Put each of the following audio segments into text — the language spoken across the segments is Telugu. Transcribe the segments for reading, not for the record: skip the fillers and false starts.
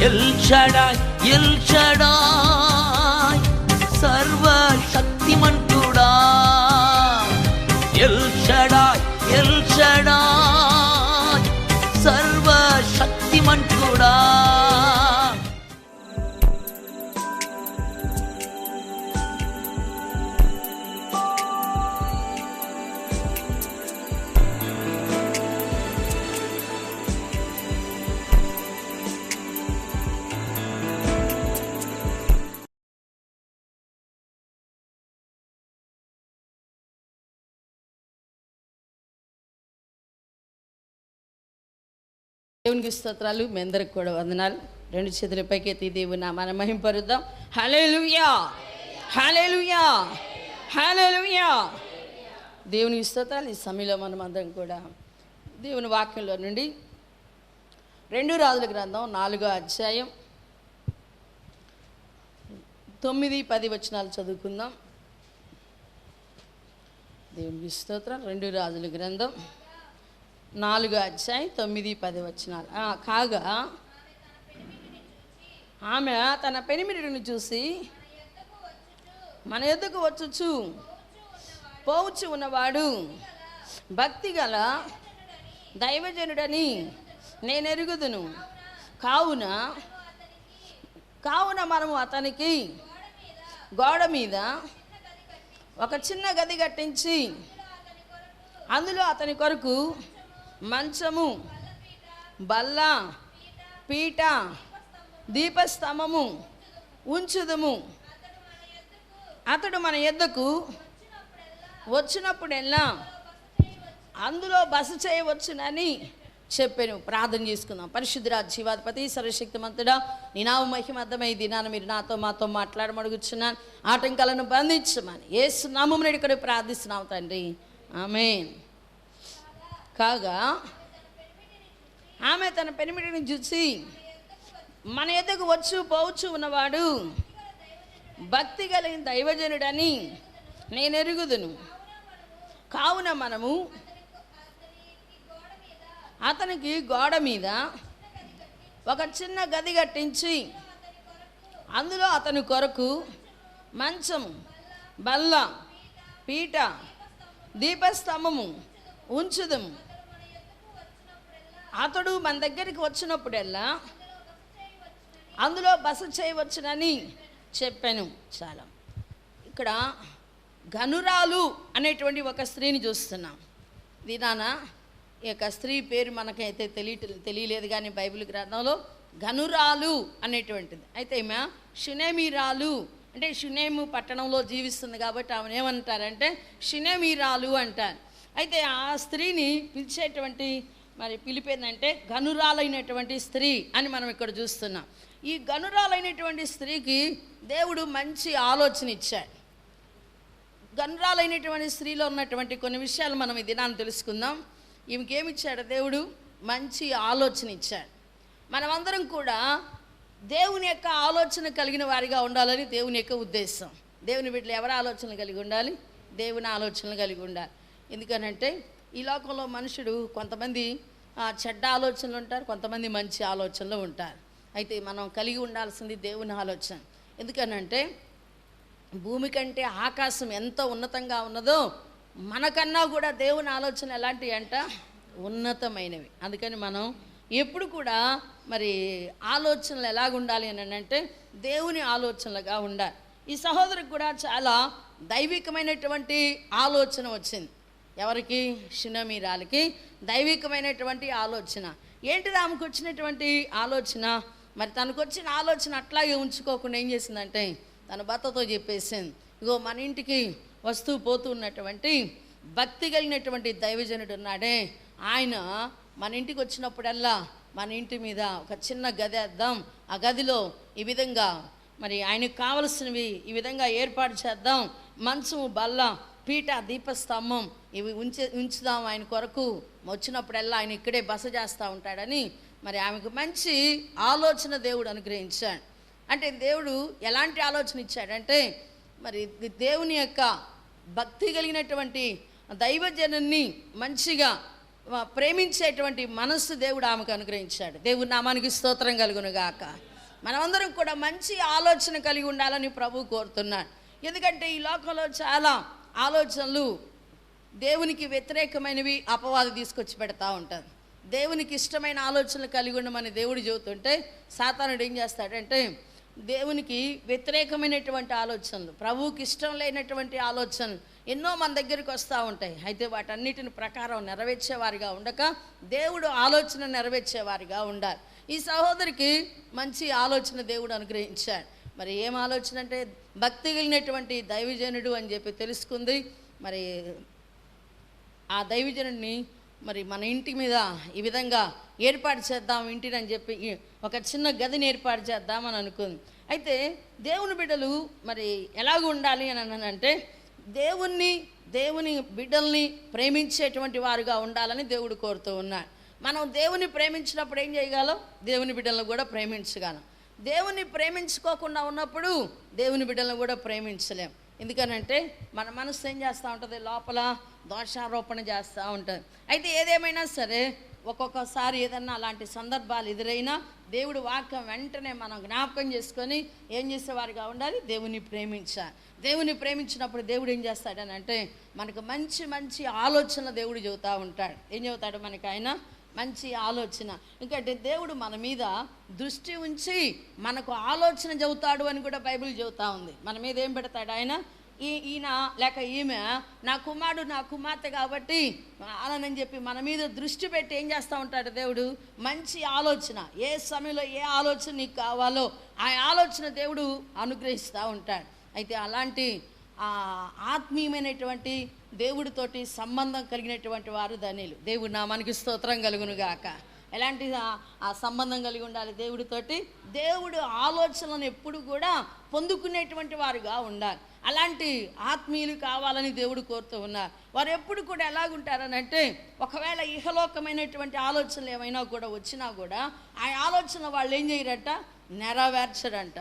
ఎల్ షడాయ్ ఎల్ షడాయ్ సర్వశక్తిమంతుడా, ఎల్ షడాయ్ ఎల్ షడాయ్ సర్వశక్తిమంతుడా. దేవునికి స్తోత్రాలు. మీ అందరికి కూడా వందనాలు. రెండు చేతుల పైకెత్తి దేవుని నామాన్ని మహింపరుద్దాం. హల్లెలూయా, హల్లెలూయా, హల్లెలూయా. దేవునికి స్తోత్రాలు. ఈ సమయంలో మనం అందరం కూడా దేవుని వాక్యంలో నుండి 2 రాజుల గ్రంథం 4వ అధ్యాయం 9-10 వచనాలు చదువుకుందాం. దేవునికి స్తోత్రం. 2 రాజుల గ్రంథం 4వ అధ్యాయం 9-10 వచనాలు. కాగా ఆమె తన పెనిమిటిని చూసి మన యొద్దకు వచ్చుచు పోవచ్చు ఉన్నవాడు భక్తి గల దైవజనుడని నేనెరుగుదును. కావున మనము అతనికి గోడ మీద ఒక చిన్న గది కట్టించి అందులో అతని కొరకు మంచము, బల్ల, పీట, దీపస్తంభము ఉంచుదుము. అతడు మన యొద్దకు వచ్చినప్పుడెల్లా అందులో బస చేయవచ్చునని చెప్పాను. ప్రార్థన చేసుకుందాం. పరిశుద్ధుడా, జీవాధిపతి, సర్వశక్తిమంతుడా, నీ నామ మహిమ అర్థమై దినాన మీరు మాతో మాట్లాడమడుగుచున్నాను. ఆటంకాలను బంధించమని యేసు నామమున ఇక్కడ ప్రార్థిస్తున్నాం తండ్రి, ఆమేన్. కాగా ఆమె తన పెనిమిటిని చూసి మన యొద్దకు పోవచ్చు ఉన్నవాడు భక్తి కలిగిన దైవజనుడని నేను ఎరుగుదును. కావున మనము అతనికి గోడ మీద ఒక చిన్న గది కట్టించి అందులో అతని కొరకు మంచము, బల్ల, పీట, దీపస్తంభము ఉంచుదము. అతడు మన దగ్గరికి వచ్చినప్పుడల్లా అందులో బస చేయవచ్చునని చెప్పాను. చాలా ఇక్కడ గనురాలు అనేటువంటి ఒక స్త్రీని చూస్తున్నాం. దీనాన ఈ యొక్క స్త్రీ పేరు మనకైతే తెలియలేదు, కానీ బైబిల్ గ్రంథంలో గనురాలు అనేటువంటిది. అయితే ఈమె షునేమీరాలు, అంటే షునేము పట్టణంలో జీవిస్తుంది కాబట్టి ఆమెను ఏమంటారంటే షునేమీరాలు అంటారు. అయితే ఆ స్త్రీని పిలిచేటువంటి పిలిపేందంటే గనురాలైనటువంటి స్త్రీ అని మనం ఇక్కడ చూస్తున్నాం. ఈ గనురాలైనటువంటి స్త్రీకి దేవుడు మంచి ఆలోచన ఇచ్చాడు. గనురాలైనటువంటి స్త్రీలో ఉన్నటువంటి కొన్ని విషయాలు మనం ఈ దినాన్ని తెలుసుకుందాం. ఈమెకి ఏమి ఇచ్చాడు? దేవుడు మంచి ఆలోచన ఇచ్చాడు. మనమందరం కూడా దేవుని యొక్క ఆలోచన కలిగిన వారిగా ఉండాలని దేవుని యొక్క ఉద్దేశం. దేవుని బిడ్డలు ఎవరి ఆలోచనలు కలిగి ఉండాలి? దేవుని ఆలోచనలు కలిగి ఉండాలి. ఎందుకనంటే ఈ లోకంలో మనుషుడు కొంతమంది చెడ్డ ఆలోచనలు ఉంటారు, కొంతమంది మంచి ఆలోచనలు ఉంటారు. అయితే మనం కలిగి ఉండాల్సింది దేవుని ఆలోచన. ఎందుకనంటే భూమి కంటే ఆకాశం ఎంత ఉన్నతంగా ఉన్నదో మనకన్నా కూడా దేవుని ఆలోచన ఎలాంటివి అంట? ఉన్నతమైనవి. అందుకని మనం ఎప్పుడు కూడా ఆలోచనలు ఎలాగుండాలి అని అంటే దేవుని ఆలోచనలుగా ఉండాలి. ఈ సహోదరికి కూడా చాలా దైవికమైనటువంటి ఆలోచన వచ్చింది. ఎవరికి? షునేమీరాలికి దైవికమైనటువంటి ఆలోచన. ఏంటిది ఆమెకు వచ్చినటువంటి ఆలోచన? తనకు వచ్చిన ఆలోచన అట్లాగే ఉంచుకోకుండా ఏం చేసిందంటే తన భర్తతో చెప్పేసింది, ఇగో మన ఇంటికి వస్తూ పోతూ ఉన్నటువంటి భక్తి కలిగినటువంటి దైవజనుడు ఉన్నాడే, ఆయన మన ఇంటికి వచ్చినప్పుడల్లా మన ఇంటి మీద ఒక చిన్న గది వేద్దాం, ఆ గదిలో ఈ విధంగా ఆయనకు కావలసినవి ఈ విధంగా ఏర్పాటు చేద్దాం, మంచము, బల్ల, పీట, దీపస్తంభం ఇవి ఉంచుదాం ఆయన కొరకు, వచ్చినప్పుడల్లా ఆయన ఇక్కడే బస చేస్తూ ఉంటాడని ఆమెకు మంచి ఆలోచన దేవుడు అనుగ్రహించాడు. అంటే దేవుడు ఎలాంటి ఆలోచన ఇచ్చాడంటే దేవుని యొక్క భక్తి కలిగినటువంటి దైవజనుని మంచిగా ప్రేమించేటువంటి మనస్సు దేవుడు ఆమెకు అనుగ్రహించాడు. దేవుని నామానికి స్తోత్రం కలుగును గాక. మనమందరం కూడా మంచి ఆలోచన కలిగి ఉండాలని ప్రభు కోరుతున్నాడు. ఎందుకంటే ఈ లోకంలో చాలా ఆలోచనలు దేవునికి వ్యతిరేకమైనవి అపవాది తీసుకొచ్చి పెడతా ఉంటారు. దేవునికి ఇష్టమైన ఆలోచనలు కలిగి ఉండమని దేవుడు చెబుతుంటే సాతానుడు ఏం చేస్తాడంటే దేవునికి వ్యతిరేకమైనటువంటి ఆలోచనలు, ప్రభువుకి ఇష్టం లేనటువంటి ఆలోచనలు ఎన్నో మన దగ్గరికి వస్తూ ఉంటాయి. అయితే వాటన్నిటిని ప్రకారం నెరవేర్చేవారిగా ఉండక దేవుడు ఆలోచన నెరవేర్చేవారిగా ఉండాలి. ఈ సహోదరికి మంచి ఆలోచన దేవుడు అనుగ్రహించాడు. మరి ఏం ఆలోచన అంటే భక్తి కలిగినటువంటి దైవజనుడు అని చెప్పి తెలుసుకుంది. మరి ఆ దైవజనుడిని మరి మన ఇంటి మీద ఈ విధంగా ఏర్పాటు చేద్దాం ఇంటిని అని చెప్పి ఒక చిన్న గదిని ఏర్పాటు చేద్దామని అనుకుంది. అయితే దేవుని బిడ్డలు మరి ఎలాగ ఉండాలి అని అంటే దేవుని బిడ్డల్ని ప్రేమించేటువంటి వారుగా ఉండాలని దేవుడు కోరుతూ ఉన్నాడు. మనం దేవుని ప్రేమించినప్పుడు ఏం చేయగలం? దేవుని బిడ్డలను కూడా ప్రేమించగలం. దేవుని ప్రేమించుకోకుండా ఉన్నప్పుడు దేవుని బిడ్డలను కూడా ప్రేమించలేం. ఎందుకనంటే మన మనసు ఏం చేస్తూ ఉంటుంది? లోపల దోషారోపణ చేస్తూ ఉంటుంది. అయితే ఏదేమైనా సరే ఒక్కొక్కసారి ఏదన్నా అలాంటి సందర్భాలు ఎదురైనా దేవుడు వాక్యం వెంటనే మనం జ్ఞాపకం చేసుకొని ఏం చేసేవారుగా ఉండాలి? దేవుని ప్రేమించాలి. దేవుని ప్రేమించినప్పుడు దేవుడు ఏం చేస్తాడని అంటే మనకు మంచి మంచి ఆలోచనలు దేవుడు చెబుతూ ఉంటాడు. ఏం చెబుతాడు మనకి? ఆయన మంచి ఆలోచన. ఎందుకంటే దేవుడు మన మీద దృష్టి ఉంచి మనకు ఆలోచన చెబుతాడు అని కూడా బైబిల్ చెబుతూ ఉంది. మన మీద ఏం పెడతాడు ఆయన? ఈయన లేక ఈమె నా కుమారుడు నా కుమార్తె కాబట్టి అలానని చెప్పి మన మీద దృష్టి పెట్టి ఏం చేస్తూ ఉంటాడు దేవుడు? మంచి ఆలోచన, ఏ సమయంలో ఏ ఆలోచన నీకు కావాలో ఆ ఆలోచన దేవుడు అనుగ్రహిస్తూ ఉంటాడు. అయితే అలాంటి ఆత్మీయమైనటువంటి దేవుడితోటి సంబంధం కలిగినటువంటి వారు ధన్యులు. దేవుడు నామానికి స్తోత్రం కలుగునుగాక. ఎలాంటి ఆ సంబంధం కలిగి ఉండాలి దేవుడితోటి? దేవుడు ఆలోచనలను ఎప్పుడు కూడా పొందుకునేటువంటి వారుగా ఉండాలి. అలాంటి ఆత్మీయులు కావాలని దేవుడు కోరుతూ ఉన్నారు. వారు ఎప్పుడు కూడా ఎలాగుంటారనంటే ఒకవేళ ఇహలోకమైనటువంటి ఆలోచనలు ఏమైనా కూడా వచ్చినా కూడా ఆ ఆలోచన వాళ్ళు ఏం చేయరంట? నెరవేర్చరంట.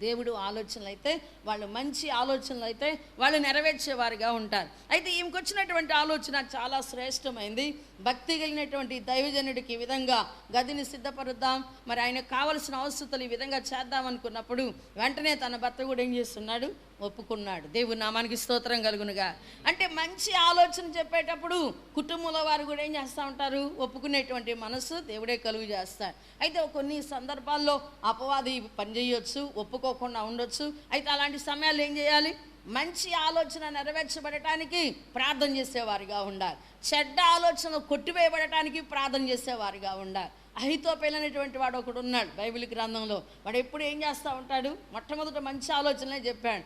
దేవుడు ఆలోచనలు అయితే వాళ్ళు మంచి ఆలోచనలు అయితే వాళ్ళు నెరవేర్చేవారుగా ఉంటారు. అయితే ఈమెకు వచ్చినటువంటి ఆలోచన చాలా శ్రేష్టమైంది. భక్తి కలిగినటువంటి దైవజనుడికి ఈ విధంగా గదిని సిద్ధపరుద్దాం, మరి ఆయనకు కావలసిన అవసరతలు ఈ విధంగా చేద్దాం అనుకున్నప్పుడు వెంటనే తన భర్త కూడా ఏం చేస్తున్నాడు? ఒప్పుకున్నాడు. దేవుని నామానికి స్తోత్రం కలుగునుగా. అంటే మంచి ఆలోచన చెప్పేటప్పుడు కుటుంబంలో వారు కూడా ఏం చేస్తూ ఉంటారు? ఒప్పుకునేటువంటి మనసు దేవుడే కలుగు చేస్తారు. అయితే కొన్ని సందర్భాల్లో అపవాది పనిచేయొచ్చు, ఒప్పుకోకుండా ఉండొచ్చు. అయితే అలాంటి సమయాల్లో ఏం చేయాలి? మంచి ఆలోచన నెరవేర్చబడటానికి ప్రార్థన చేసేవారిగా ఉండాలి. చెడ్డ ఆలోచనలు కొట్టివేయబడటానికి ప్రార్థన చేసేవారిగా ఉండాలి. అహితోపేలు అనేటువంటి వాడు ఒకడు ఉన్నాడు బైబిల్ గ్రంథంలో. వాడు ఎప్పుడు ఏం చేస్తూ ఉంటాడు? మొట్టమొదట మంచి ఆలోచనలే చెప్పాడు.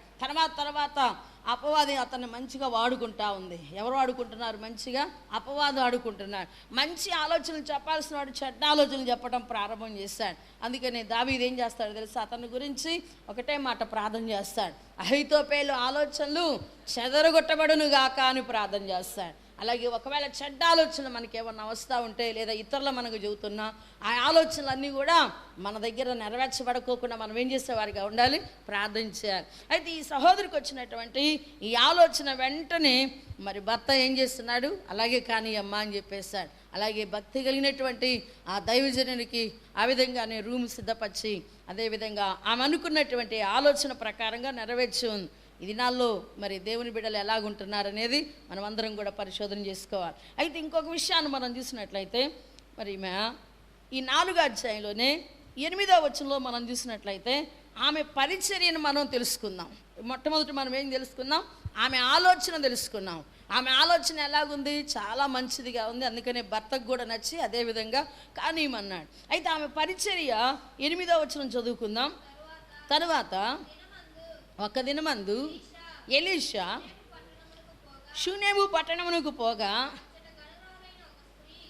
తర్వాత అపవాది అతన్ని మంచిగా వాడుకుంటా ఉంది. ఎవరు వాడుకుంటున్నారు? మంచిగా అపవాది వాడుకుంటున్నాడు. మంచి ఆలోచనలు చెప్పాల్సిన వాడు చెడ్డ ఆలోచనలు చెప్పడం ప్రారంభం చేశాడు. అందుకని దావీదు ఏం చేస్తాడు తెలుసా? అతని గురించి ఒకటే మాట ప్రార్థన చేస్తాడు. అహితోపేలు ఆలోచనలు చెదరగొట్టబడును గాక అని ప్రార్థన చేస్తాడు. అలాగే ఒకవేళ చెడ్డ ఆలోచనలు మనకి ఏమన్నా వస్తూ ఉంటే లేదా ఇతరులు మనకు చెబుతున్నా ఆ ఆలోచనలన్నీ కూడా మన దగ్గర నెరవేర్చబడుకోకుండా మనం ఏం చేసేవారిగా ఉండాలి? ప్రార్థన చేయాలి. అయితే ఈ సహోదరికి వచ్చినటువంటి ఈ ఆలోచన వెంటనే మరి భర్త ఏం చేస్తున్నాడు? అలాగే కానీ అమ్మ అని చెప్పేశాడు. అలాగే భక్తి కలిగినటువంటి ఆ దైవజనునికి ఆ విధంగానే రూమ్ సిద్ధపరిచి అదేవిధంగా ఆమె అనుకున్నటువంటి ఆలోచన ప్రకారంగా నెరవేర్చి ఉంది. ఈ దినాల్లో మరి దేవుని బిడ్డలు ఎలాగుంటున్నారనేది మనం అందరం కూడా పరిశోధన చేసుకోవాలి. అయితే ఇంకొక విషయాన్ని మనం చూసినట్లయితే మరి ఈ 4వ అధ్యాయంలోనే 8వ వచనంలో మనం చూసినట్లయితే ఆమె పరిచర్యను మనం తెలుసుకుందాం. మొట్టమొదటి మనం ఏం తెలుసుకుందాం? ఆమె ఆలోచన తెలుసుకున్నాం. ఆమె ఆలోచన ఎలాగుంది? చాలా మంచిదిగా ఉంది. అందుకనే భర్తకు కూడా నచ్చి అదేవిధంగా కానీయమన్నాడు. అయితే ఆమె పరిచర్య 8వ వచనం చదువుకుందాం. తరువాత ఒక దినమందు ఎలీషా షూనేము పట్టణమునకు పోగా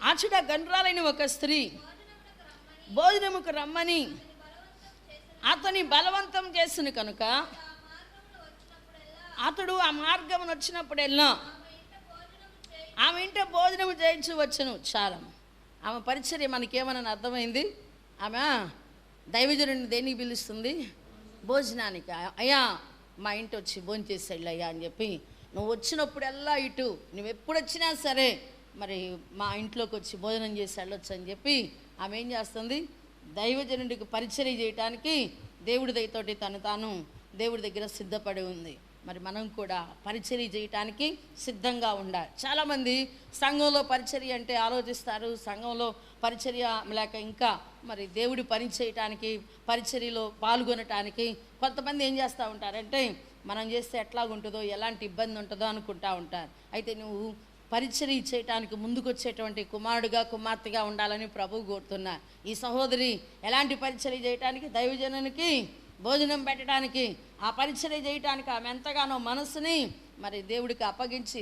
అచ్చట గనురాలైన ఒక స్త్రీ భోజనముకు రమ్మని అతని బలవంతం చేసిన కనుక అతడు ఆ మార్గమును వచ్చినప్పుడెల్లా ఆమె ఇంట భోజనము చేయించు వచ్చును. చాలా ఆమె పరిచర్య మనకేమని అర్థమైంది? ఆమె దైవజనుడిని దేనికి పిలుస్తుంది? భోజనానికి. అయ్యా మా ఇంటి వచ్చి భోజనం చేసేళ్ళు అయ్యా అని చెప్పి నువ్వు వచ్చినప్పుడల్లా ఇటు నువ్వు ఎప్పుడు వచ్చినా సరే మరి మా ఇంట్లోకి వచ్చి భోజనం చేసి వెళ్ళొచ్చు అని చెప్పి ఆమె ఏం చేస్తుంది? దైవజనుడికి పరిచర్య చేయటానికి దేవుడి దయతోటి తాను దేవుడి దగ్గర సిద్ధపడి ఉంది. మరి మనం కూడా పరిచర్య చేయటానికి సిద్ధంగా ఉండాలి. చాలామంది సంఘంలో పరిచర్య అంటే ఆలోచిస్తారు, సంఘంలో పరిచర్య లేక ఇంకా మరి దేవుడి పని చేయటానికి పరిచర్యలో పాల్గొనటానికి కొంతమంది ఏం చేస్తూ ఉంటారంటే మనం చేస్తే ఎట్లాగుంటుందో ఎలాంటి ఇబ్బంది ఉంటుందో అనుకుంటా ఉంటారు. అయితే నువ్వు పరిచర్య చేయటానికి ముందుకు వచ్చేటువంటి కుమారుడుగా కుమార్తెగా ఉండాలని ప్రభువు కోరుతున్నా. ఈ సహోదరి ఎలాంటి పరిచర్య చేయటానికి, దైవజనునికి భోజనం పెట్టడానికి, ఆ పరిచర్య చేయటానికి ఆమె ఎంతగానో మనసుని మరి దేవుడికి అప్పగించి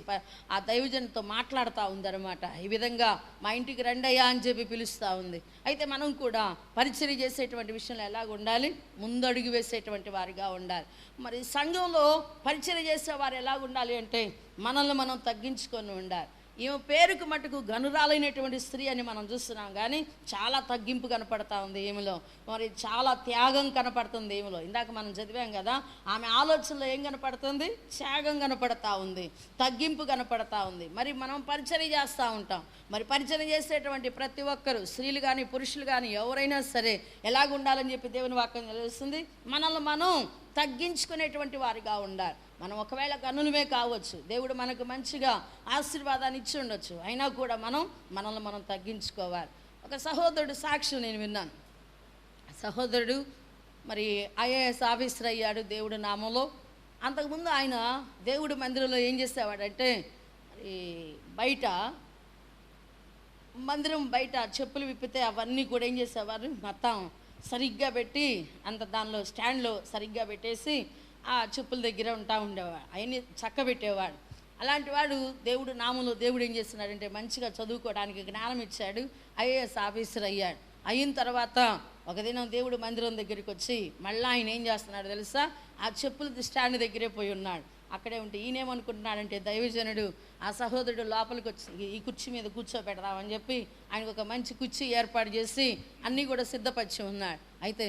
ఆ దైవజనుతో మాట్లాడుతూ ఉందన్నమాట. ఈ విధంగా మా ఇంటికి రండయ్యా అని చెప్పి పిలుస్తూ ఉంది. అయితే మనం కూడా పరిచర్య చేసేటువంటి విషయంలో ఎలాగ ఉండాలి, ముందడుగు వేసేటువంటి వారిగా ఉండాలి. మరి సంఘంలో పరిచర్య చేసేవారు ఎలాగ ఉండాలి అంటే మనల్ని మనం తగ్గించుకొని ఉండాలి. ఈమె పేరుకు మటుకు గనురాలైనటువంటి స్త్రీ అని మనం చూస్తున్నాం, కానీ చాలా తగ్గింపు కనపడతా ఉంది ఈమెలో. మరి చాలా త్యాగం కనపడుతుంది ఈమెలో. ఇందాక మనం చదివాం కదా, ఆమె ఆలోచనలో ఏం కనపడుతుంది, త్యాగం కనపడతా ఉంది, తగ్గింపు కనపడతా ఉంది. మరి మనం పరిచర్య చేస్తూ ఉంటాం. మరి పరిచర్య చేసేటువంటి ప్రతి ఒక్కరు, స్త్రీలు కానీ పురుషులు కానీ ఎవరైనా సరే ఎలాగుండాలని చెప్పి దేవుని వాక్యం తెలుస్తుంది. మనల్ని మనం తగ్గించుకునేటువంటి వారిగా ఉండాలి. మనం ఒకవేళ గనులమే కావచ్చు, దేవుడు మనకు మంచిగా ఆశీర్వాదాన్ని ఇచ్చి ఉండొచ్చు, అయినా కూడా మనల్ని మనం తగ్గించుకోవాలి. ఒక సహోదరుడు సాక్షి నేను విన్నాను. సహోదరుడు మరి ఐఏఎస్ ఆఫీసర్ అయ్యాడు దేవుడి నామంలో. అంతకుముందు ఆయన దేవుడి మందిరంలో ఏం చేసేవాడంటే మరి మందిరం బయట చెప్పులు విప్పితే అవన్నీ కూడా ఏం చేసేవారు, మొత్తం సరిగ్గా పెట్టి దానిలో స్టాండ్లో సరిగ్గా పెట్టేసి ఆ చెప్పుల దగ్గర ఉండేవాడు, అవన్నీ చక్కబెట్టేవాడు. అలాంటి వాడు దేవుడు నామంలో దేవుడు ఏం చేస్తున్నాడంటే మంచిగా చదువుకోవడానికి జ్ఞానం ఇచ్చాడు, ఐఏఎస్ ఆఫీసర్ అయ్యాడు. అయిన తర్వాత ఒక దినం దేవుడు మందిరం దగ్గరికి వచ్చి మళ్ళీ ఆయన ఏం చేస్తున్నాడు తెలుసా, ఆ చెప్పుల స్టాండ్ దగ్గరే పోయి ఉన్నాడు. అక్కడే ఉంటే ఈయనేమనుకుంటున్నాడంటే దైవజనుడు ఆ సహోదరుడు లోపలికి వచ్చి ఈ కుర్చీ మీద కూర్చోబెడదామని చెప్పి ఆయనకు ఒక మంచి కుర్చీ ఏర్పాటు చేసి అన్నీ కూడా సిద్ధపరిచి ఉన్నాడు. అయితే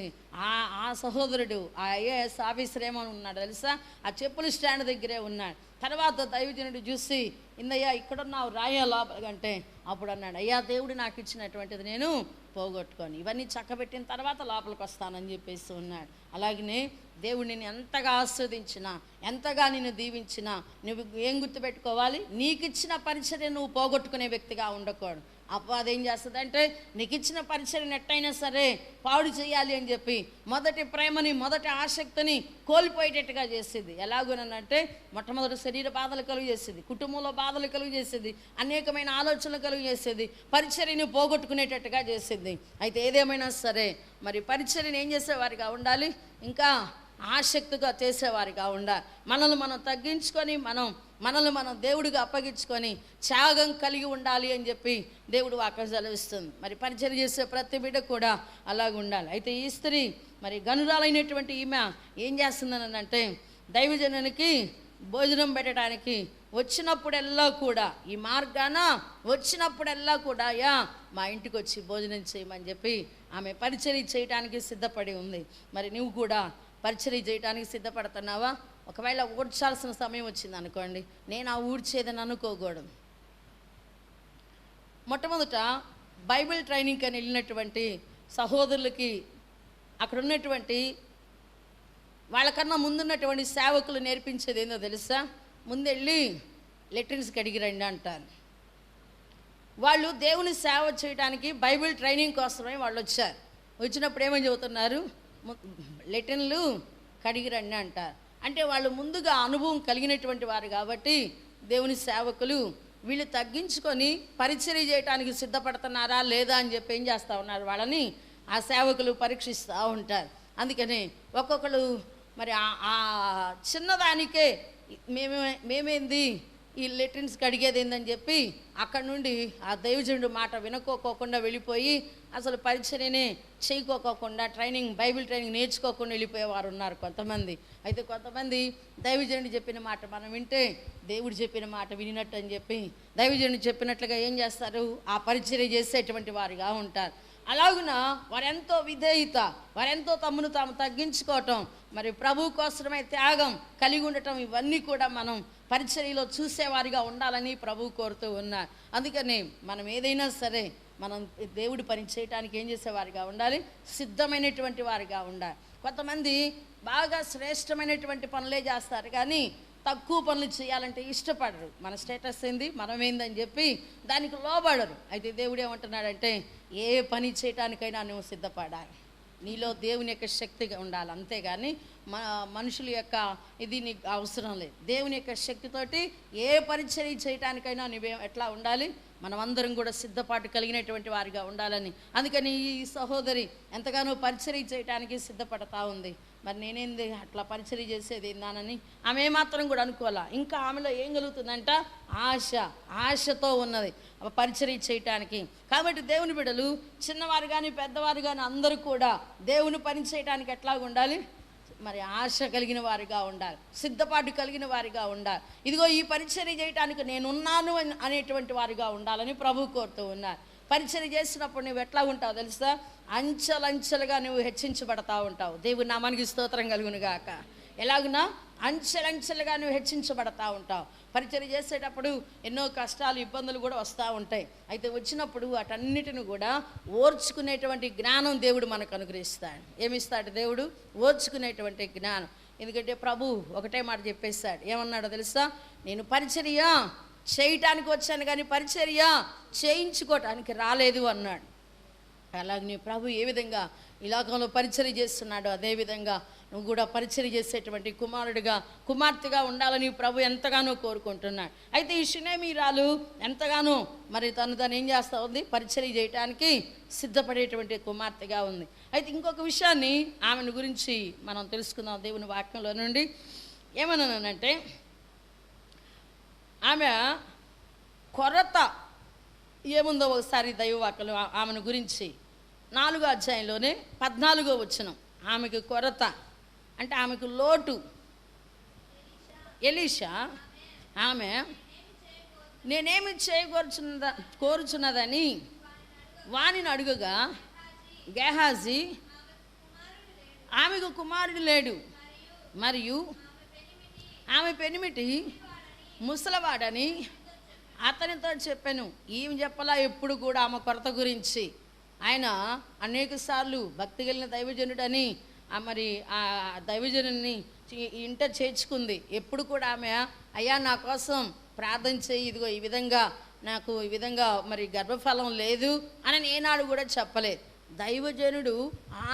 ఆ సహోదరుడు ఆ ఐఏఎస్ ఆఫీసర్ ఏమని ఉన్నాడు తెలుసా, ఆ చెప్పుల స్టాండ్ దగ్గరే ఉన్నాడు. తర్వాత దైవజనుడు చూసి ఇందయ్యా ఇక్కడున్నావు రాయా లోపలికంటే అప్పుడు అన్నాడు, అయ్యా దేవుడు నాకు ఇచ్చినటువంటిది నేను పోగొట్టుకొని ఇవన్నీ చక్కబెట్టిన తర్వాత లోపలికి వస్తానని చెప్పేసి ఉన్నాడు. అలాగనే దేవుడు నిన్ను ఎంతగా ఆస్వాదించినా, ఎంతగా నిన్ను దీవించినా నువ్వు ఏం గుర్తుపెట్టుకోవాలి, నీకు ఇచ్చిన పరిచర్య నువ్వు పోగొట్టుకునే వ్యక్తిగా ఉండకూడదు. అపవాది ఏం చేస్తుందంటే నీకు ఇచ్చిన పరిచర్యను ఎట్టయినా సరే పాడు చేయాలి అని చెప్పి మొదటి ప్రేమని, మొదటి ఆసక్తిని కోల్పోయేటట్టుగా చేసేది. ఎలాగోనంటే మొట్టమొదటి శరీర బాధలు కలుగు చేసేది, కుటుంబంలో బాధలు కలుగు చేసేది, అనేకమైన ఆలోచనలు కలుగు చేసేది, పరిచర్యను పోగొట్టుకునేటట్టుగా చేసేది. అయితే ఏదేమైనా సరే మరి పరిచర్యను ఏం చేసేవారిగా ఉండాలి, ఇంకా ఆసక్తిగా చేసేవారిగా ఉండాలి. మనల్ని మనం తగ్గించుకొని మనల్ని మనం దేవుడిగా అప్పగించుకొని త్యాగం కలిగి ఉండాలి అని చెప్పి దేవుడు వాక్యం సెలవిస్తుంది. మరి పరిచర్య చేసే ప్రతి బిడ్డ కూడా అలాగ ఉండాలి. అయితే ఈ స్త్రీ మరి గనురాలైనటువంటి ఈమె ఏం చేస్తుందని అంటే దైవజనునికి భోజనం పెట్టడానికి వచ్చినప్పుడల్లా కూడా, ఈ మార్గాన వచ్చినప్పుడల్లా కూడా మా ఇంటికి వచ్చి భోజనం చేయమని చెప్పి ఆమె పరిచర్య చేయడానికి సిద్ధపడి ఉంది. మరి నువ్వు కూడా పరిచర్య చేయడానికి సిద్ధపడుతున్నావా? ఒకవేళ ఊడ్చాల్సిన సమయం వచ్చింది అనుకోండి, నేను ఆ ఊడ్చేదని అనుకోకూడదు. మొట్టమొదట బైబిల్ ట్రైనింగ్ అని వెళ్ళినటువంటి సహోదరులకి అక్కడ ఉన్నటువంటి వాళ్ళకన్నా ముందున్నటువంటి సేవకులు నేర్పించేది ఏందో తెలుసా, ముందెళ్ళి లెట్రిన్స్ కడిగి రండి అంటారు. వాళ్ళు దేవుని సేవ చేయడానికి బైబిల్ ట్రైనింగ్ కోసమే వాళ్ళు వచ్చారు. వచ్చినప్పుడు ఏమని చెబుతున్నారు, లెట్రిన్లు కడిగి రండి అంటారు. అంటే వాళ్ళు ముందుగా అనుభవం కలిగినటువంటి వారు కాబట్టి దేవుని సేవకులు వీళ్ళు తగ్గించుకొని పరిచర్య చేయడానికి సిద్ధపడుతున్నారా లేదా అని చెప్పి ఏం చేస్తూ ఉన్నారు, వాళ్ళని ఆ సేవకులు పరీక్షిస్తూ ఉంటారు. అందుకని ఒక్కొక్కరు మరి ఆ చిన్నదానికే మేమేంది ఈ లెట్రిన్స్ కడిగేది ఏందని చెప్పి అక్కడి నుండి ఆ దైవజనుడు మాట వినుకోకుండా వెళ్ళిపోయి అసలు పరిచర్యనే చేయకోకుండా బైబిల్ ట్రైనింగ్ నేర్చుకోకుండా వెళ్ళిపోయేవారు ఉన్నారు కొంతమంది. అయితే కొంతమంది దైవజనుడు చెప్పిన మాట మనం వింటే దేవుడు చెప్పిన మాట వినినట్టు అని చెప్పి దైవజనుడు చెప్పినట్లుగా ఏం చేస్తారు, ఆ పరిచర్య చేసేటువంటి వారిగా ఉంటారు. అలాగున వారెంతో విధేయత, వారెంతో తమను తాము తగ్గించుకోవటం, మరి ప్రభు కోసమే త్యాగం కలిగి ఉండటం, ఇవన్నీ కూడా మనం పరిచర్యలో చూసేవారిగా ఉండాలని ప్రభు కోరుతూ ఉన్నారు. అందుకని మనం ఏదైనా సరే మనం దేవుడి పని చేయటానికి ఏం చేసేవారిగా ఉండాలి? సిద్ధమైనటువంటి వారిగా ఉండాలి. కొంతమంది బాగా శ్రేష్టమైనటువంటి పనులే చేస్తారు కానీ తక్కువ పనులు చేయాలంటే ఇష్టపడరు. మన స్టేటస్ ఏంది, మనమేందని చెప్పి దానికి లోబడరు. అయితే దేవుడు ఏమంటున్నాడంటే, ఏ పని చేయటానికైనా నువ్వు సిద్ధపడాలి. నీలో దేవుని యొక్క శక్తిగా ఉండాలి, అంతేగాని మనుషుల యొక్క ఇది నీకు అవసరం లేదు. దేవుని యొక్క శక్తితోటి ఏ పరిచర్య చేయటానికైనా నువ్వే ఎట్లా ఉండాలి? మనమందరం కూడా సిద్ధపాటు కలిగినటువంటి వారిగా ఉండాలని. అందుకని ఈ సహోదరి ఎంతగానో పరిచర్య చేయడానికి సిద్ధపడతా ఉంది. మరి నేనేంది అట్లా పరిచర్య చేసేది ఏందానని ఆమె మాత్రం కూడా అనుకోవాలా. ఇంకా ఆమెలో ఏం కలుగుతుందంట? ఆశతో ఉన్నది పరిచర్య చేయటానికి. కాబట్టి దేవుని బిడ్డలు, చిన్నవారు కానీ పెద్దవారు కానీ అందరూ కూడా దేవుని పని చేయడానికి ఎట్లా ఉండాలి? మరి ఆశ కలిగిన వారిగా ఉండాలి, సిద్ధపాటు కలిగిన వారిగా ఉండాలి. ఇదిగో ఈ పరిచర్య చేయడానికి నేనున్నాను అనేటువంటి వారిగా ఉండాలని ప్రభు కోరుతూ ఉన్నారు. పరిచర్య చేసినప్పుడు నువ్వు ఎట్లా ఉంటావు తెలుసా? అంచెలంచెలుగా నువ్వు హెచ్చించబడతా ఉంటావు. దేవుని నామానికి స్తోత్రం కలుగును గాక. ఎలాగునా? అంచెలంచెలుగా నువ్వు హెచ్చించబడతా ఉంటావు. పరిచర్య చేసేటప్పుడు ఎన్నో కష్టాలు, ఇబ్బందులు కూడా వస్తూ ఉంటాయి. అయితే వచ్చినప్పుడు వాటన్నిటిని కూడా ఓర్చుకునేటువంటి జ్ఞానం దేవుడు మనకు అనుగ్రహిస్తాడు. ఏమిస్తాడు దేవుడు? ఓర్చుకునేటువంటి జ్ఞానం. ఎందుకంటే ప్రభు ఒకటే మాట చెప్పేస్తాడు. ఏమన్నాడో తెలుసా? నేను పరిచర్య చేయటానికి వచ్చాను కానీ పరిచర్య చేయించుకోవటానికి రాలేదు అన్నాడు. అలాగే నీ ప్రభు ఏ విధంగా ఈ లోకంలో పరిచర్య చేస్తున్నాడో అదేవిధంగా నువ్వు కూడా పరిచర్య చేసేటువంటి కుమార్తెగా ఉండాలని ప్రభు ఎంతగానో కోరుకుంటున్నాడు. అయితే ఈ షునేమీరాలు ఎంతగానో మరి తను ఏం చేస్తూ ఉంది? పరిచర్య చేయడానికి సిద్ధపడేటువంటి కుమార్తెగా ఉంది. అయితే ఇంకొక విషయాన్ని ఆమెను గురించి మనం తెలుసుకుందాం దేవుని వాక్యంలో నుండి. ఏమన్నానంటే, ఆమె కొరత ఏముందో ఒకసారి దైవవాక్యంలో ఆమెను గురించి 4వ అధ్యాయంలోనే 14వ వచనం. ఆమెకు కొరత అంటే ఆమెకు లోటు. ఎలీషా ఆమె నేనేమి కోరుచున్నదని వానిని అడుగగా గేహాజీ ఆమెకు కుమారుడు లేడు, మరియు ఆమె పెనిమిటి ముసలవాడని అతనితో చెప్పాను. ఈమె చెప్పలా ఎప్పుడు కూడా ఆమె కొరత గురించి. ఆయన అనేక సార్లు భక్తి కలిగిన దైవజనుడని మరి ఆ దైవజనుని ఇంట చేర్చుకుంది. ఎప్పుడు కూడా ఆమె అయ్యా నా కోసం ప్రార్థన చేయి, ఇదిగో ఈ విధంగా మరి గర్భఫలం లేదు అని ఏనాడు కూడా చెప్పలేదు. దైవజనుడు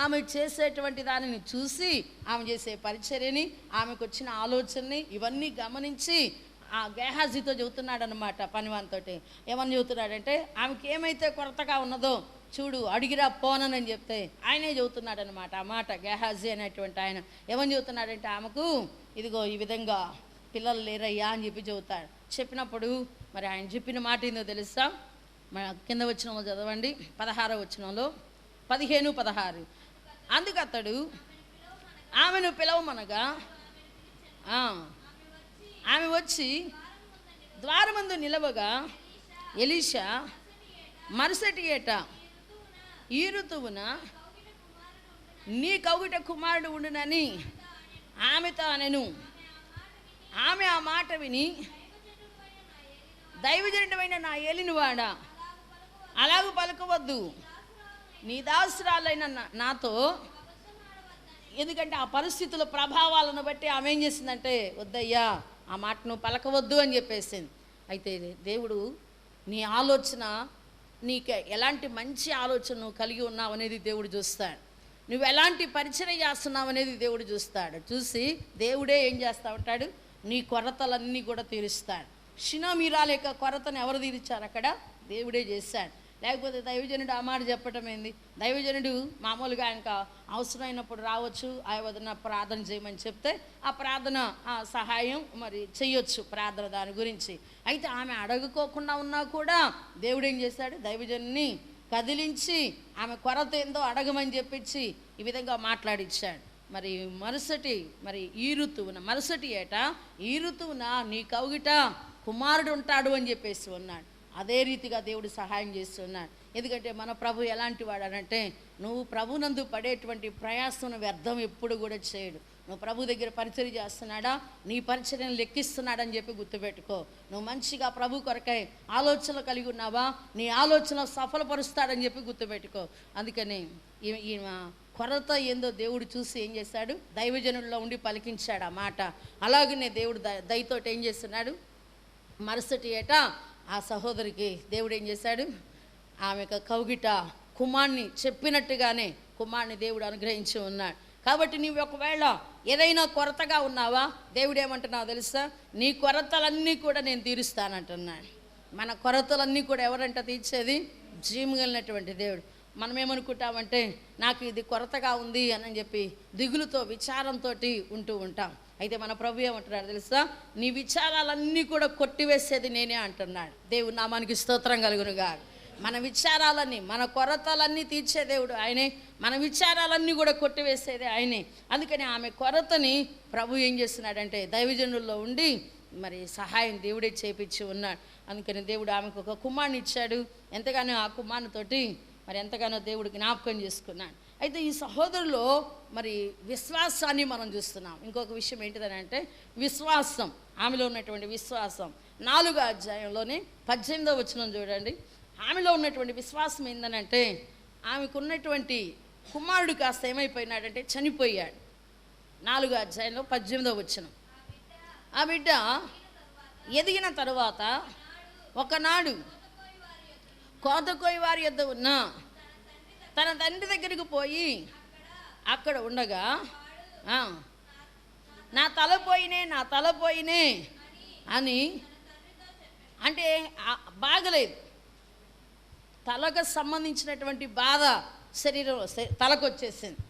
ఆమె చేసేటువంటి దానిని చూసి ఆమె చేసే పరిచర్యని, ఆమెకు వచ్చిన ఆలోచనని ఇవన్నీ గమనించి ఆ గేహాజీతో చెబుతున్నాడు అనమాట. పనివానితోటి ఏమని చెబుతున్నాడంటే, ఆమెకి ఏమైతే కొరతగా ఉన్నదో చూడు, అడిగిరా పోనని చెప్తే ఆయనే చెబుతున్నాడు అనమాట. ఆ మాట గేహాజీ అనేటువంటి ఆయన ఏమని చెబుతున్నాడంటే, ఆమెకు ఇదిగో ఈ విధంగా పిల్లలు లేరయ్యా అని చెప్పి చెబుతాడు. చెప్పినప్పుడు మరి ఆయన చెప్పిన మాట ఏందో తెలుసా? మన కింద వచనంలో చదవండి, 16వ వచనంలో 15, 16. అందుకు అతడు ఆమెను పిలవమనగా ఆమె వచ్చి ద్వారమందు నిలవగా ఎలీషా మరుసటి ఏట ఈ ఋతువున నీ కౌగిట కుమారుడు ఉండునని ఆమెతో అనెను. ఆమె ఆ మాట విని, దైవజనుడైన నా ఏలినవాడా, అలాగూ పలుకవద్దు, నీ దాసురాలైన నాతో. ఎందుకంటే ఆ పరిస్థితుల ప్రభావాలను బట్టి ఆమె ఏం చేసిందంటే, వద్దయ్యా ఆ మాట నువ్వు పలకవద్దు అని చెప్పేసింది. అయితే దేవుడు నీ ఆలోచన, నీకు ఎలాంటి మంచి ఆలోచన నువ్వు కలిగి ఉన్నావు అనేది దేవుడు చూస్తాడు. నువ్వు ఎలాంటి పరిచర్య చేస్తున్నావు అనేది దేవుడు చూస్తాడు. చూసి దేవుడే ఏం చేస్తూ ఉంటాడు? నీ కొరతలన్నీ కూడా తీరుస్తాడు. షునేమీరాల యొక్క కొరతను ఎవరు తీర్చారు? అక్కడ దేవుడే చేశాడు. లేకపోతే దైవజనుడు ఆ మాట చెప్పటం ఏంది? దైవజనుడు మామూలుగా ఆయనకు అవసరమైనప్పుడు రావచ్చు, ఆ వదన ప్రార్థన చేయమని చెప్తే ఆ ప్రార్థన సహాయం మరి చెయ్యొచ్చు ప్రార్థన దాని గురించి. అయితే ఆమె అడగకోకుండా ఉన్నా కూడా దేవుడు ఏం చేశాడు? దైవజనుని కదిలించి ఆమె కొరత ఏందో అడగమని చెప్పించి ఈ విధంగా మాట్లాడిచ్చాడు. మరి మరుసటి ఏట ఈ ఋతువున నీ కౌగిట కుమారుడు ఉంటాడు అని చెప్పేసి ఉన్నాడు. అదే రీతిగా దేవుడు సహాయం చేస్తున్నాడు. ఎందుకంటే మన ప్రభు ఎలాంటి వాడు అనంటే, నువ్వు ప్రభునందు పడేటువంటి ప్రయాసం వ్యర్థం ఎప్పుడు కూడా చేయడు. నువ్వు ప్రభు దగ్గర పరిచర్య చేస్తున్నాడా, నీ పరిచర్యను లెక్కిస్తున్నాడని చెప్పి గుర్తుపెట్టుకో. నువ్వు మంచిగా ప్రభు కొరకై ఆలోచనలు కలిగి ఉన్నావా, నీ ఆలోచన సఫలపరుస్తాడని చెప్పి గుర్తుపెట్టుకో. అందుకని ఈ కొరత ఏందో దేవుడు చూసి ఏం చేశాడు, దైవజనుల్లో ఉండి పలికించాడు ఆ మాట. అలాగనే దేవుడు దయతోటి ఏం చేస్తున్నాడు, మరుసటి ఏట ఆ సహోదరికి దేవుడు ఏం చేశాడు, ఆమెకు కౌగిట కుమార్ని చెప్పినట్టుగానే కుమార్ని దేవుడు అనుగ్రహించి ఉన్నాడు. కాబట్టి నీవు ఒకవేళ ఏదైనా కొరతగా ఉన్నావా, దేవుడు ఏమంటున్నావు తెలుసా, నీ కొరతలన్నీ కూడా నేను తీరుస్తానంటున్నాడు. మన కొరతలన్నీ కూడా ఎవరంట తీర్చేది, జీవగలిగినటువంటి దేవుడు. మనం ఏమనుకుంటామంటే నాకు ఇది కొరతగా ఉంది అని చెప్పి దిగులుతో విచారంతో ఉంటూ ఉంటాం. అయితే మన ప్రభు ఏమంటున్నాడు తెలుసా, నీ విచారాలన్నీ కూడా కొట్టివేసేది నేనే అంటున్నాడు. దేవుని నామానికి స్తోత్రం కలుగునుగా. మన విచారాలన్నీ, మన కొరతలన్నీ తీర్చే దేవుడు ఆయనే, మన విచారాలన్నీ కూడా కొట్టివేసేది ఆయనే. అందుకని ఆమె కొరతని ప్రభు ఏం చేస్తున్నాడంటే దైవజనుల్లో ఉండి మరి సహాయం దేవుడే చేపించి ఉన్నాడు. అందుకని దేవుడు ఆమెకు ఒక కుమారుని ఇచ్చాడు. ఎంతగానో ఆ కుమారునితోటి మరి ఎంతగానో దేవుడు జ్ఞాపకం చేసుకున్నాడు. అయితే ఈ సహోదరులో మరి విశ్వాసాన్ని మనం చూస్తున్నాం. ఇంకొక విషయం ఏంటిదని అంటే విశ్వాసం, ఆమెలో ఉన్నటువంటి విశ్వాసం. 4వ అధ్యాయంలోనే 18వ వచనం చూడండి. ఆమెలో ఉన్నటువంటి విశ్వాసం ఏందనంటే ఆమెకు ఉన్నటువంటి కుమారుడు కాస్త ఏమైపోయినాడంటే చనిపోయాడు. 4వ అధ్యాయంలో 18వ వచనం. ఆ బిడ్డ ఎదిగిన తరువాత ఒకనాడు కోతకోయి వారి యొద్ద ఉన్న తన తండ్రి దగ్గరికి పోయి అక్కడ ఉండగా నా తల పోయినే అని అంటే బాగలేదు, తలకు సంబంధించినటువంటి బాధ శరీరంలో తలకు వచ్చేసింది.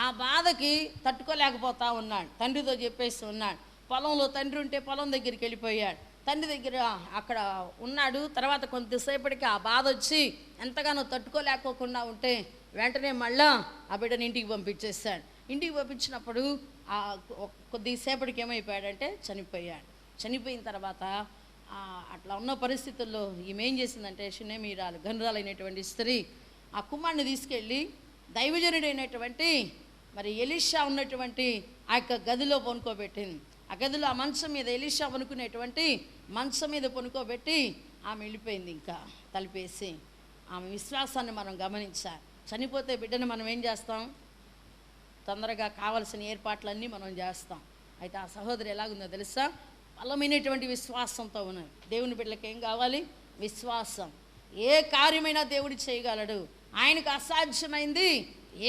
ఆ బాధకి తట్టుకోలేకపోతా ఉన్నాడు. తండ్రితో చెప్పేసి ఉన్నాడు. పొలంలో తండ్రి ఉంటే పొలం దగ్గరికి వెళ్ళిపోయాడు. తండ్రి దగ్గర అక్కడ ఉన్నాడు. తర్వాత కొంతసేపటికి ఆ బాధ వచ్చి ఎంతగానో తట్టుకోలేకోకుండా ఉంటే వెంటనే మళ్ళా ఆ బిడ్డని ఇంటికి పంపించేస్తాడు. ఇంటికి పంపించినప్పుడు కొద్దిసేపటికి ఏమైపోయాడంటే చనిపోయాడు. చనిపోయిన తర్వాత అట్లా ఉన్న పరిస్థితుల్లో ఈమె ఏం చేసిందంటే షునేమీరాలు గనురాలైనటువంటి స్త్రీ ఆ కుమారుని తీసుకెళ్ళి దైవజనుడైనటువంటి మరి ఎలీషా ఉన్నటువంటి ఆ యొక్క గదిలో పనుకోబెట్టింది. ఆ గదిలో ఆ మంచం మీద ఎలీషా పనుకునేటువంటి మంచం మీద పనుకోబెట్టి ఆమె వెళ్ళిపోయింది. ఇంకా తలిపేసి ఆమె విశ్వాసాన్ని మనం గమనించాలి. చనిపోతే బిడ్డను మనం ఏం చేస్తాం, తొందరగా కావలసిన ఏర్పాట్లన్నీ మనం చేస్తాం. అయితే ఆ సహోదరి ఎలాగుందో తెలుసా, బలమైనటువంటి విశ్వాసంతో ఉన్నది. దేవుని బిడ్డలకు ఏం కావాలి, విశ్వాసం. ఏ కార్యమైనా దేవుడు చేయగలడు, ఆయనకు అసాధ్యమైంది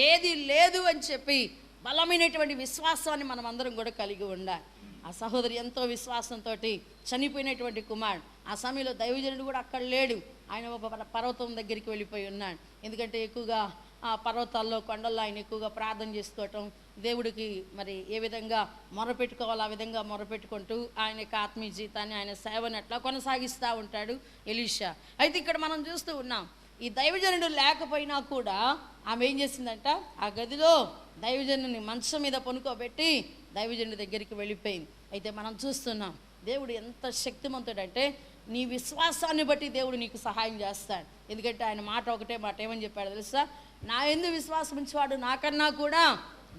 ఏది లేదు అని చెప్పి బలమైనటువంటి విశ్వాసాన్ని మనం అందరం కూడా కలిగి ఉండాలి. ఆ సహోదరి ఎంతో విశ్వాసంతో చనిపోయినటువంటి కుమారుడు, ఆ సమయంలో దైవజనుడు కూడా అక్కడ లేడు. ఆయన ఒక పర్వతం దగ్గరికి వెళ్ళిపోయి ఉన్నాడు. ఎందుకంటే ఎక్కువగా ఆ పర్వతాల్లో కొండల్లో ఆయన ఎక్కువగా ప్రార్థన చేసుకోవటం, దేవుడికి మరి ఏ విధంగా మొరపెట్టుకోవాలో ఆ విధంగా మొరపెట్టుకుంటూ ఆయన యొక్క ఆత్మీయ జీవితాన్ని, ఆయన సేవని అట్లా కొనసాగిస్తూ ఉంటాడు ఎలీషా. అయితే ఇక్కడ మనం చూస్తూ ఉన్నాం, ఈ దైవజనుడు లేకపోయినా కూడా ఆమె ఏం చేసిందంట, ఆ గదిలో దైవజనుని మంచం మీద పనుకోబెట్టి దైవజనుడి దగ్గరికి వెళ్ళిపోయింది. అయితే మనం చూస్తున్నాం దేవుడు ఎంత శక్తిమంతుడంటే నీ విశ్వాసాన్ని బట్టి దేవుడు నీకు సహాయం చేస్తాడు. ఎందుకంటే ఆయన మాట ఒకటే మాట ఏమని చెప్పాడు తెలుసా, నా యందు విశ్వాసం ఉంచేవాడు నాకన్నా కూడా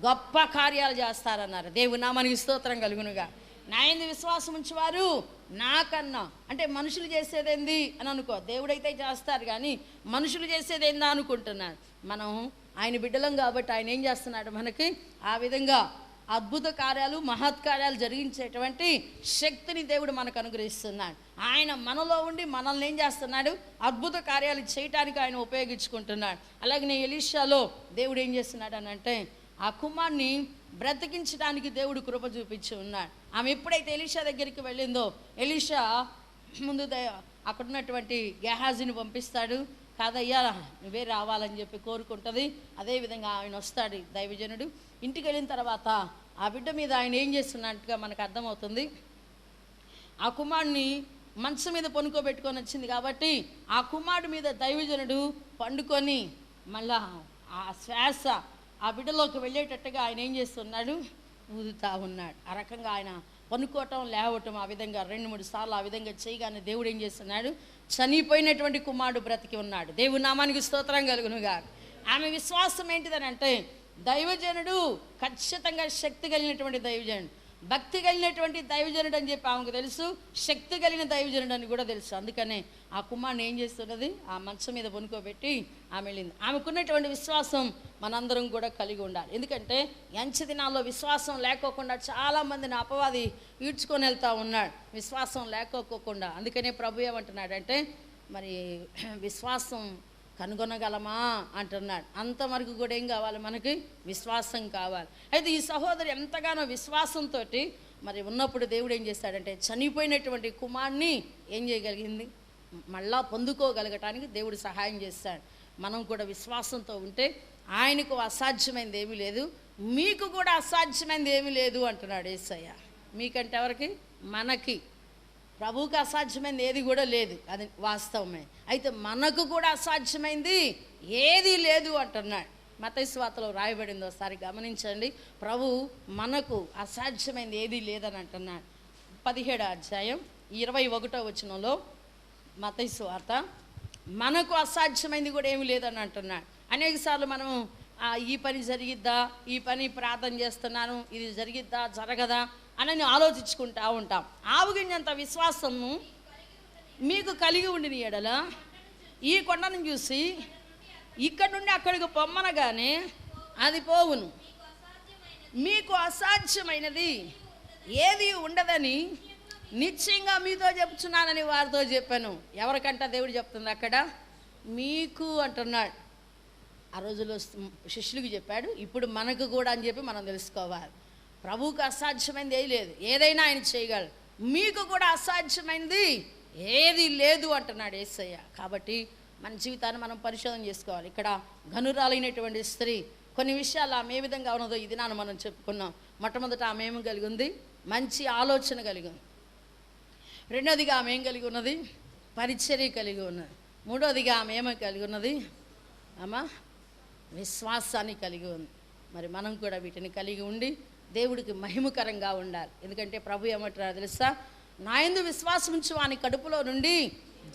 గొప్ప కార్యాలు చేస్తారన్నారు. దేవుని నామానికి స్తోత్రం కలుగునుగా. నా యందు విశ్వాసం ఉంచేవారు నాకన్నా, అంటే మనుషులు చేసేదేంది అని అనుకో, దేవుడైతే చేస్తారు కానీ మనుషులు చేసేదేందా అనుకుంటున్నారు. మనం ఆయన బిడ్డలం కాబట్టి ఆయన ఏం చేస్తున్నాడు, మనకి ఆ విధంగా అద్భుత కార్యాలు మహత్కార్యాలు జరిగించేటువంటి శక్తిని దేవుడు మనకు అనుగ్రహిస్తున్నాడు. ఆయన మనలో ఉండి మనల్ని ఏం చేస్తున్నాడు, అద్భుత కార్యాలు చేయటానికి ఆయన ఉపయోగించుకుంటున్నాడు. అలాగే ఎలీషాలో దేవుడు ఏం చేస్తున్నాడు అని అంటే ఆ కుమార్ని బ్రతికించడానికి దేవుడు కృప చూపించి ఉన్నాడు. ఆమె ఎప్పుడైతే ఎలీషా దగ్గరికి వెళ్ళిందో ఎలీషా ముందు అక్కడ ఉన్నటువంటి గెహాజీని పంపిస్తాడు. కాదయ్యా నువ్వే రావాలని చెప్పి కోరుకుంటుంది. అదేవిధంగా ఆయన వస్తాడు దైవజనుడు. ఇంటికి వెళ్ళిన తర్వాత ఆ బిడ్డ మీద ఆయన ఏం చేస్తున్నట్టుగా మనకు అర్థమవుతుంది. ఆ కుమారుడిని మంచం మీద పనుకోబెట్టుకొని వచ్చింది కాబట్టి ఆ కుమారుడి మీద దైవజనుడు పండుకొని మళ్ళా ఆ శ్వాస ఆ బిడ్డలోకి వెళ్ళేటట్టుగా ఆయన ఏం చేస్తున్నాడు, ఊదుతా ఉన్నాడు. ఆ రకంగా ఆయన పనుకోవటం లేవటం ఆ విధంగా 2-3 సార్లు ఆ విధంగా చేయగానే దేవుడు ఏం చేస్తున్నాడు, చనిపోయినటువంటి కుమారుడు బ్రతికి ఉన్నాడు. దేవుని నామానికి స్తోత్రం కలుగునుగా. ఆమె విశ్వాసం ఏంటిదని అంటే దైవజనుడు ఖచ్చితంగా శక్తి కలిగినటువంటి దైవజనుడు, భక్తి కలిగినటువంటి దైవజనుడు అని చెప్పి ఆమెకు తెలుసు, శక్తి కలిగిన దైవజనుడు అని కూడా తెలుసు. అందుకనే ఆ కుమారుని ఏం చేస్తున్నది, ఆ మంచం మీద పనుకోబెట్టి ఆమె వెళ్ళింది. ఆమెకున్నటువంటి విశ్వాసం మనందరం కూడా కలిగి ఉండాలి. ఎందుకంటే ఎంచి దినాల్లో విశ్వాసం లేకోకుండా చాలామందిని అపవాది ఈడ్చుకొని వెళ్తూ ఉన్నాడు, విశ్వాసం లేకోకుండా. అందుకనే ప్రభు ఏమంటున్నాడంటే, మరి విశ్వాసం కనుగొనగలమా అంటున్నాడు. అంతవరకు కూడా ఏం కావాలి, మనకి విశ్వాసం కావాలి. అయితే ఈ సహోదరి ఎంతగానో విశ్వాసంతో మరి ఉన్నప్పుడు దేవుడు ఏం చేస్తాడంటే, చనిపోయినటువంటి కుమారుని ఏం చేయగలిగింది, మళ్ళా పొందుకోగలగటానికి దేవుడు సహాయం చేస్తాడు. మనం కూడా విశ్వాసంతో ఉంటే ఆయనకు అసాధ్యమైనది ఏమీ లేదు, మీకు కూడా అసాధ్యమైనది ఏమీ లేదు అంటున్నాడు యేసయ్య. మీకంటే ఎవరికి, మనకి. ప్రభువుకి అసాధ్యమైనది ఏది కూడా లేదు, అది వాస్తవమే. అయితే మనకు కూడా అసాధ్యమైంది ఏది లేదు అంటున్నాడు. మత్తయి సువార్తలో రాయబడింది, ఒకసారి గమనించండి. ప్రభు మనకు అసాధ్యమైనది ఏది లేదని అంటున్నాడు. 17వ అధ్యాయం 21వ వచనంలో మత్తయి సువార్త, మనకు అసాధ్యమైనది కూడా ఏమి లేదని అంటున్నాడు. అనేకసార్లు మనము ఈ పని జరిగిద్దా, ఈ పని ప్రార్థన చేస్తున్నాను, ఇది జరిగిద్దా జరగదా అని ఆలోచించుకుంటూ ఉంటాం. ఆవుగినంత విశ్వాసము మీకు కలిగి ఉండిన ఎడల ఈ కొండను చూసి ఇక్కడ నుండి అక్కడికి పొమ్మనగానే అది పోవును, మీకు అసాధ్యమైనది ఏది ఉండదని నిశ్చయంగా మీతో చెప్తున్నానని వారితో చెప్పాను. ఎవరికంట దేవుడు చెప్తుంది అక్కడ, మీకు అంటున్నాడు. ఆ రోజుల్లో శిష్యులకు చెప్పాడు, ఇప్పుడు మనకు కూడా అని చెప్పి మనం తెలుసుకోవాలి. ప్రభువుకు అసాధ్యమైనది ఏది లేదు, ఏదైనా ఆయన చేయగలడు. మీకు కూడా అసాధ్యమైనది ఏది లేదు అంటున్నాడు యేసయ్య. కాబట్టి మన జీవితాన్ని మనం పరిశోధన చేసుకోవాలి. ఇక్కడ ఘనురాలైనటువంటి స్త్రీ కొన్ని విషయాలు ఆమె ఏ విధంగా ఉన్నదో ఇది నాన్న మనం చెప్పుకున్నాం. మొట్టమొదట ఆమె ఏమి కలిగి ఉంది, మంచి ఆలోచన కలిగి ఉంది. రెండోదిగా ఆమె ఏం కలిగి ఉన్నది, పరిచర్య కలిగి ఉన్నది. మూడోదిగా ఆమె ఏమో కలిగి ఉన్నది, ఆమె విశ్వాసాన్ని కలిగి ఉంది. మరి మనం కూడా వీటిని కలిగి ఉండి దేవుడికి మహిమకరంగా ఉండాలి. ఎందుకంటే ప్రభు ఏమంటున్నారో తెలుసా, నా యందు విశ్వాసం ఉంచు వాని కడుపులో నుండి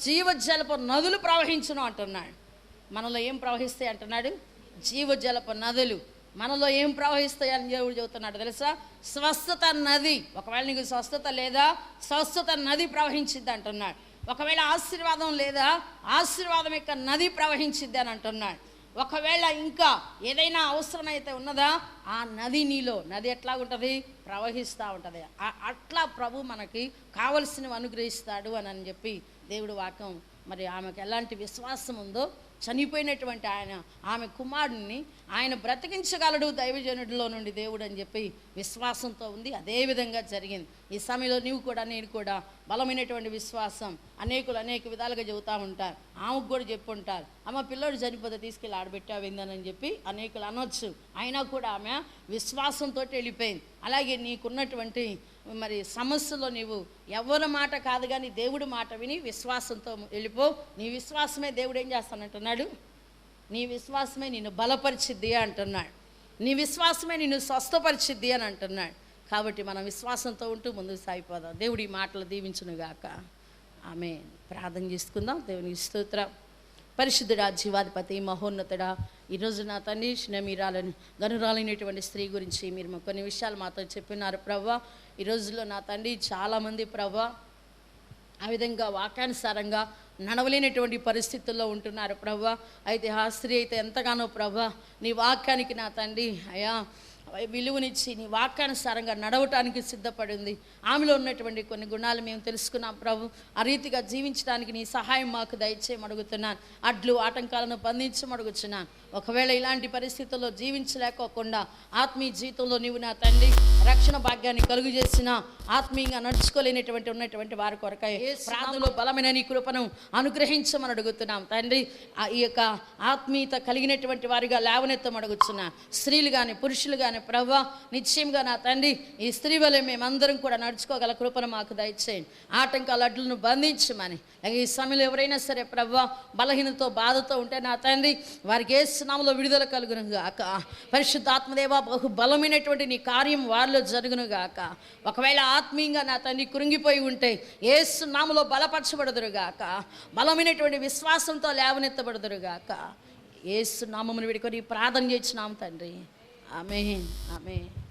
జీవజలపు నదులు ప్రవహించును అంటున్నాడు. మనలో ఏం ప్రవహిస్తాయి అంటున్నాడు, జీవజలపు నదులు. మనలో ఏం ప్రవహిస్తాయని దేవుడు చెబుతున్నాడు తెలుసా, స్వస్థత నది. ఒకవేళ నీకు స్వస్థత లేదా, స్వస్థత నది ప్రవహించిద్ది అంటున్నాడు. ఒకవేళ ఆశీర్వాదం లేదా, ఆశీర్వాదం యొక్క నది ప్రవహించిద్ది అని అంటున్నాడు. ఒకవేళ ఇంకా ఏదైనా అవసరమైతే ఉన్నదా, ఆ నది నీలో, నది ఎట్లా ఉంటుంది, ప్రవహిస్తూ ఉంటుంది. అట్లా ప్రభు మనకి కావలసినవి అనుగ్రహిస్తాడు అని చెప్పి దేవుడు వాక్యం. మరి ఆమెకు ఎలాంటి విశ్వాసం ఉందో, చనిపోయినటువంటి ఆమె కుమారుడిని ఆయన బ్రతికించగలడు దైవజనుడిలో నుండి దేవుడు అని చెప్పి విశ్వాసంతో ఉంది. అదేవిధంగా జరిగింది. ఈ సమయంలో నీవు కూడా, నేను కూడా బలమైనటువంటి విశ్వాసం. అనేకులు అనేక విధాలుగా చెబుతూ ఉంటారు, ఆమెకు కూడా చెప్పుంటారు, అమ్మ పిల్లోడు చనిపోతే తీసుకెళ్ళి ఆడబెట్టావిందని చెప్పి అనేకులు అనొచ్చు. అయినా కూడా ఆమె విశ్వాసంతో వెళ్ళిపోయింది. అలాగే నీకున్నటువంటి మరి సమస్యలో నీవు ఎవరి మాట కాదు కానీ దేవుడి మాట విని విశ్వాసంతో వెళ్ళిపో. నీ విశ్వాసమే దేవుడు ఏం చేస్తానంటున్నాడు, నీ విశ్వాసమే నిన్ను బలపరిచిద్ది అంటున్నాడు, నీ విశ్వాసమే నిన్ను స్వస్థపరిచిద్ది అని అంటున్నాడు. కాబట్టి మనం విశ్వాసంతో ఉంటూ ముందుకు సాగిపోదాం. దేవుడి మాటలు దీవించునుగాక. ఆమేన్. ప్రార్థన చేసుకుందాం. దేవునికి స్తోత్రం. పరిశుద్ధుడా, జీవాధిపతి, మహోన్నతుడా, ఈరోజు నా తండ్రి షినమీరాలని గనురాలైనటువంటి స్త్రీ గురించి మీరు కొన్ని విషయాలు మాతో చెప్పినారు ప్రభువా. ఈ రోజుల్లో నా తండ్రి చాలామంది ప్రభువా ఆ విధంగా వాక్యానుసారంగా నడవలేనటువంటి పరిస్థితుల్లో ఉంటున్నారు ప్రభువా. అయితే ఆ స్త్రీ అయితే ఎంతగానో ప్రభువా నీ వాక్యానికి నా తండ్రి అయ్యా విలువనిచ్చి నీ వాక్యానుసారంగా నడవటానికి సిద్ధపడింది. ఆమెలో ఉన్నటువంటి కొన్ని గుణాలు మేము తెలుసుకున్నాం ప్రభు. ఆ రీతిగా జీవించడానికి నీ సహాయం మాకు దయచేయమడుగుతున్నాను. అడ్లు ఆటంకాలను బంధించమడుగుతున్నాను. ఒకవేళ ఇలాంటి పరిస్థితుల్లో జీవించలేకోకుండా ఆత్మీయ జీవితంలో నీవు నా తండ్రి రక్షణ భాగ్యాన్ని కలుగు చేసిన ఆత్మీయంగా నడుచుకోలేనటువంటి ఉన్నటువంటి వారి కొరకై ప్రార్థనలో బలమైన నీ కృపను అనుగ్రహించమని అడుగుతున్నాం తండ్రి. ఈ యొక్క ఆత్మీయత కలిగినటువంటి వారిగా లేవనెత్తమడుగుతున్నాను. స్త్రీలు కానీ పురుషులు కానీ ప్రభువా నిశ్చయంగా నా తండ్రి ఈ స్త్రీ వలె మేమందరం కూడా నడుచుకోగల కృపను మాకు దయచేయండి. ఆటంకాల అడ్లను బంధించమని. ఈ సమయంలో ఎవరైనా సరే ప్రభువా బలహీనతో బాధతో ఉంటే నా తండ్రి వారికి యేసు నామములో విడుదల కలుగును గాక. పరిశుద్ధాత్మదేవ బహు బలమైనటువంటి నీ కార్యం వారిలో జరుగును గాక. ఒకవేళ ఆత్మీయంగా నా తండ్రి కృంగిపోయి ఉంటే యేసు నామములో బలపరచబడుదురు గాక. బలమైనటువంటి విశ్వాసంతో లేవనెత్తబడుదురు గాక. యేసు నామమును వేడుకొని ప్రార్థన చేస్తున్నాం తండ్రి. ఆమేన్ ఆమేన్.